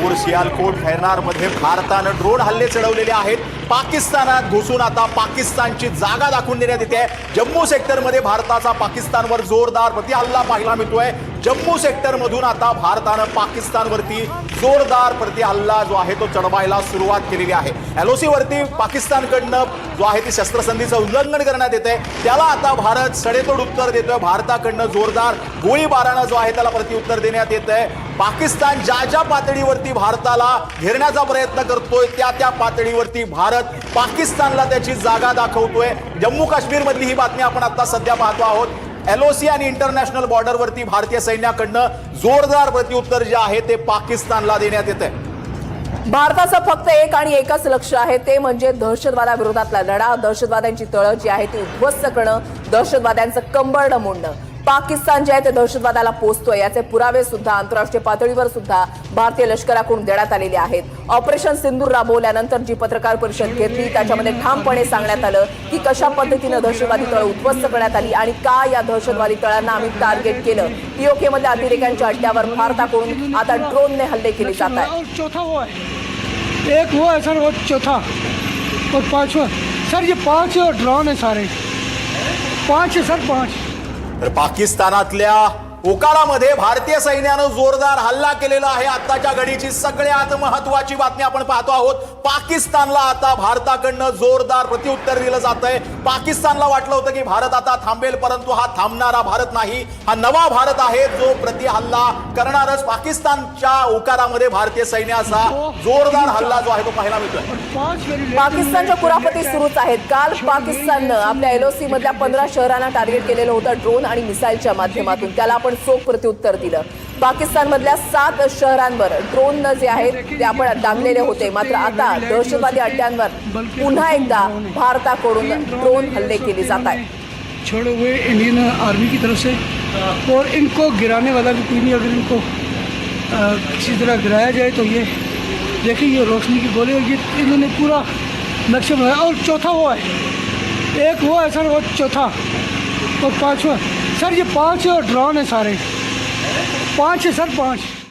रायपूर सियालकोट खैरनारमध्ये भारतानं ड्रोन हल्ले चढवलेले आहेत। पाकिस्तानात घुसून आता पाकिस्तानची जागा दाखवून देण्यात येते। जम्मू सेक्टरमध्ये भारताचा पाकिस्तानवर जोरदार प्रतिहल्ला पाहायला मिळतोय। जम्मू सेक्टरमधून आता भारतानं पाकिस्तानवरती जोरदार प्रतिहल्ला जो आहे तो चढवायला सुरुवात केलेली आहे। LOC वरती पाकिस्तानकडनं जो आहे ती शस्त्रसंधीचं उल्लंघन करण्यात येते, त्याला आता भारत सडेतोड उत्तर देतोय। भारताकडनं जोरदार गोळीबारानं जो आहे त्याला प्रत्युत्तर देण्यात येतंय। पाकिस्तान ज्या पातळीवरती भारताला घेरण्याचा प्रयत्न करतोय त्या पातळीवरती भारत पाकिस्तानला त्याची जागा दाखवतोय। जम्मू काश्मीर मधली ही बातमी आपण आता सध्या पाहतो आहोत। LOC आणि इंटरनॅशनल बॉर्डरवरती भारतीय सैन्याकडनं जोरदार प्रत्युत्तर जे आहे ते पाकिस्तानला देण्यात येतंय। भारताचं फक्त एक आणि एकच लक्ष आहे, ते म्हणजे दहशतवादाविरोधातला लढा, दहशतवाद्यांची तळं जी आहे ती उद्ध्वस्त करणं, दहशतवाद्यांचं कंबरडं मोडणं। पाकिस्तान जे आहे ते दहशतवादाला पोचतोय याचे पुरावे सुद्धा आंतरराष्ट्रीय पातळीवर सुद्धा भारतीय लष्कराकडून देण्यात आलेले आहेत। ऑपरेशन सिंदूर राबवल्यानंतर जी पत्रकार परिषद घेतली त्याच्यामध्ये ठामपणे सांगण्यात आलं की कशा पद्धतीने दहशतवादी तळ उद्ध्वस्त करण्यात आली आणि का या दहशतवादी तळांना आम्ही टार्गेट केलं। POK मध्ये अतिरेक्यांच्या अड्ड्यावर भारताकडून आता ड्रोनने हल्ले केले जात आहेत। चौथा वो है, एक वो है सर, वो चौथा और पांचवा सर, ये 5 ड्रोन है सारे, 5 है सर, 5। तर पाकिस्तानातल्या ओकारामध्ये भारतीय सैन्यानं जोरदार हल्ला केलेला आहे। आताच्या घडीची सगळ्यात महत्त्वाची बातमी आपण पाहतो आहोत। पाकिस्तानला आता भारताकडनं जोरदार प्रत्युत्तर दिलं जातंय। पाकिस्तानला वाटलं होतं की भारत आता थांबेल, परंतु हा थांबणारा भारत नाही, हा नवा भारत आहे जो प्रतिहल्ला करणारच। पाकिस्तानच्या ओकारामध्ये भारतीय सैन्याचा जोरदार हल्ला जो आहे तो पाहायला मिळतोय। पाकिस्तानच्या कुरापती सुरूच आहेत। काल पाकिस्ताननं आपल्या LOC मधल्या 15 शहरांना टार्गेट केलेलं होतं ड्रोन आणि मिसाईलच्या माध्यमातून, त्याला आपण चोख प्रत्युत्तर दिलं। पाकिस्तान मधल्या 7 शहरांवर ड्रोन जे आहेत ते आपण डागलेले होते, मात्र आता दहशतवादी अड्ड्यांवर पुन्हा एकदा भारताकडून ड्रोन हल्ले केले जात आहेत। छोड़े हुए इंडियन आर्मी की तरफ से, और इनको गिराने वाला भी कोई नहीं। अगर इनको किसी तरह गिराया जाए तो ये देखिए, ये रोशनी की गोली, ये इन्होंने पूरा नक्शा बनाया। और चौथा वो है, एक वो है सर, वो चौथा और पांचवा सर, ये 5 ड्रोन है सारे, 5 है सर, 5।